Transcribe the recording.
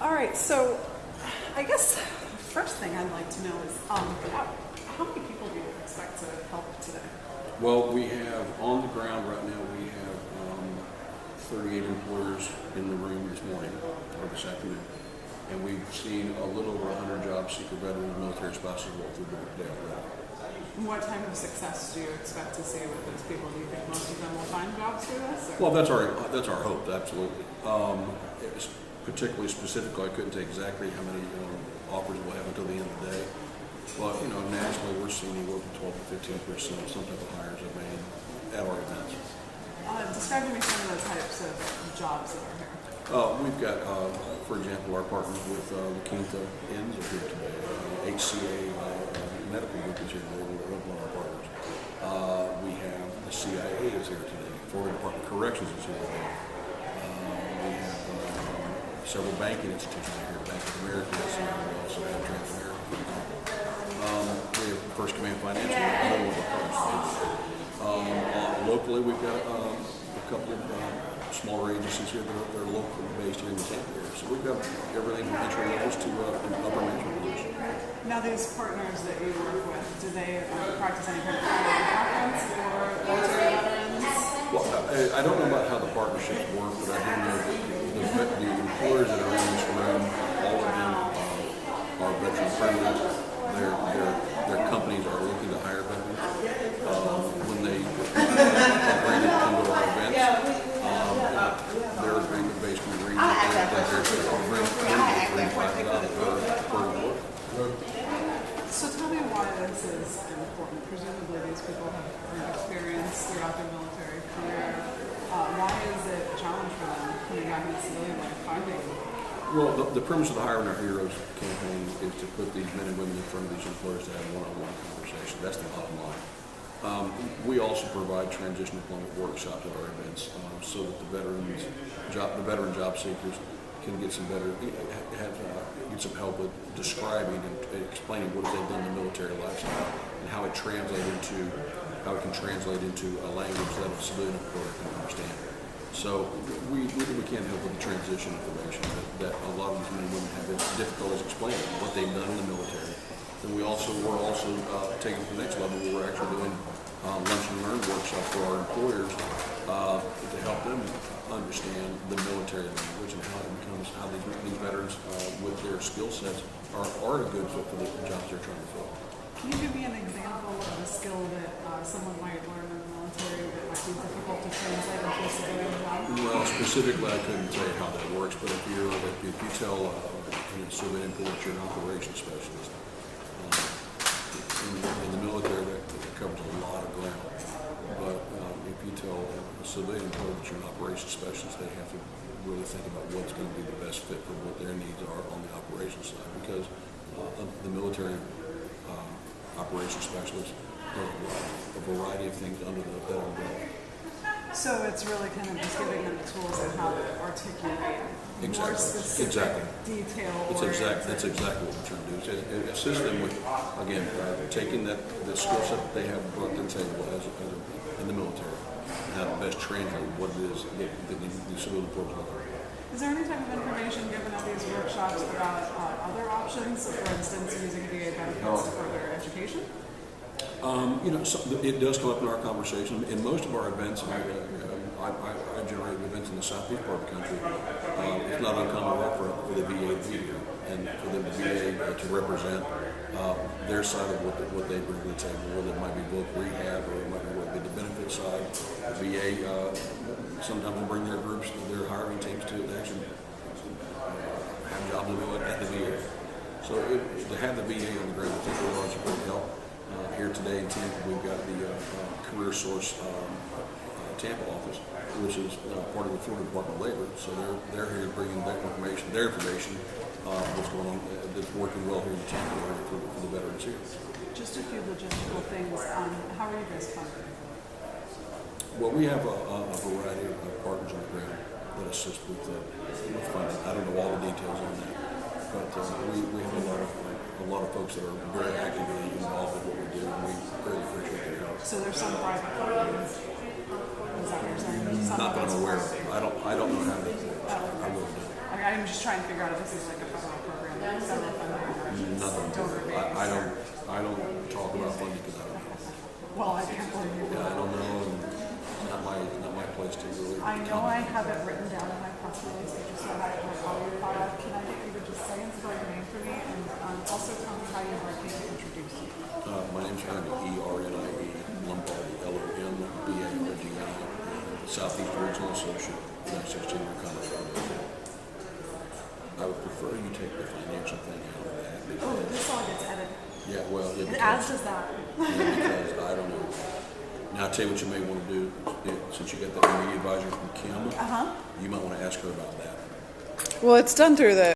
All right, so I guess first thing I'd like to know is how many people do you expect to help today? Well, we have on the ground right now, we have 38 employers in the room this morning or this afternoon. And we've seen a little over 100 job seeker veterans, military spouses roll through the day already. What type of success do you expect to see with those people? Do you think most of them will find jobs through this? Well, that's our hope, absolutely. It's particularly specifically, I couldn't say exactly how many offers we'll have until the end of the day. But nationally, we're seeing anywhere from 12 to 15%, some type of hires are made at our events. Describe to me some of the types of jobs that are here. We've got, for example, our partners with the Quinta Inns are here today. HCA Medical Group is here today. We're one of our partners. We have the CIA is here today. Florida Department of Corrections is here today. We have several banking institutions here. Bank of America is here. We also have Transamerica, for example. We have First Command Financial, another one of our partners. Locally, we've got a couple of smaller agencies here that are locally based here in the Tampa area. So we've got everything from entry levels to upper management position. Now, these partners that you work with, do they practice any kind of preference for military veterans? Well, I don't know about how the partnerships work, but I do know that the employers that are in this room, all of them are veteran friendly. Their companies are looking to hire veterans. When they agree to come to our events, their agreement basically reads that there's a agreement for work. So tell me why this is important. Presumably these people have experience throughout their military career. Why is it a challenge for them coming back in the civilian life finding? Well, the premise of the Hiring Our Heroes campaign is to put these men and women in front of these employers to have one-on-one conversation. That's the bottom line. We also provide transition employment workshops at our events so that the veteran job seekers can get some get some help with describing and explaining what they've done in the military lifestyle and how it can translate into a language that a civilian employer can understand. So we can't help with the transition information that a lot of these men and women have difficulties explaining what they've done in the military. And we're also taking it to the next level where we're actually doing lunch and learn workshops for our employers to help them understand the military language and how these veterans with their skill sets are a good fit for the jobs they're trying to fill. Can you give me an example of a skill that someone might learn in the military that might be difficult to translate into a civilian job? Well, specifically, I couldn't tell you how that works, but if you tell a civilian employee that you're an operations specialist, in the military that covers a lot of ground. But if you tell a civilian employee that you're an operations specialist, they have to really think about what's going to be the best fit for what their needs are on the operations side, because the military operations specialist does a variety of things under that umbrella. So it's really kind of just giving them the tools and how to articulate more specific detail. That's exactly what we're trying to do. Is assist them with, again, taking the skill set that they have brought to the table in the military and how to best translate what it is that the civilian employees look for. Is there any type of information given at these workshops about other options, for instance, using VA benefits for their education? It does come up in our conversation. In most of our events, I generate events in the southeast part of the country. It's not uncommon at all for the VA to be here and for the VA to represent their side of what they bring to the table, whether it might be both rehab or it might be the benefit side. The VA sometimes will bring their groups, their hiring teams to actually have jobs at the VA. So to have the VA on the ground, I think will largely really help. Here today in Tampa, we've got the Career Source Tampa office, which is part of the Florida Department of Labor. So they're here bringing their information, what's going on, that's working well here in the Tampa area for the veterans here. Just a few logistical things. How are you guys funded? Well, we have a variety of partners on the ground that assist with funding. I don't know all the details on that, but we have a lot of folks that are very actively involved with what we do, and we really appreciate their help. So there's some private funds. Is that what you're saying? Not that I'm aware of. I don't know how to. I really don't. Okay. I'm just trying to figure out if this is like a federal program, like federal funding, or if it's Nothing. donor-based. I don't talk about funding because I don't know. Well, I can't blame you. Yeah, I don't know, and it's not my place to really. I know I have it written down in my press release, but just so I have it in my audio file, can I get you to just say and spell your name for me, and also tell me how you'd like me to introduce you? My name's Ernie, E-R-N-I-E, Lombardi, L-O-M-B-A-R-D-I, Southeast Regional Associate, United States Chamber of Commerce Foundation. I would prefer you take the financial thing out of that. Oh, this all gets edited. Yeah, well, yeah, As does that. because I don't know. Now, I'll tell you what you may want to do. Since you got that media advisor from Kim, you might want to ask her about that. Well, it's done through the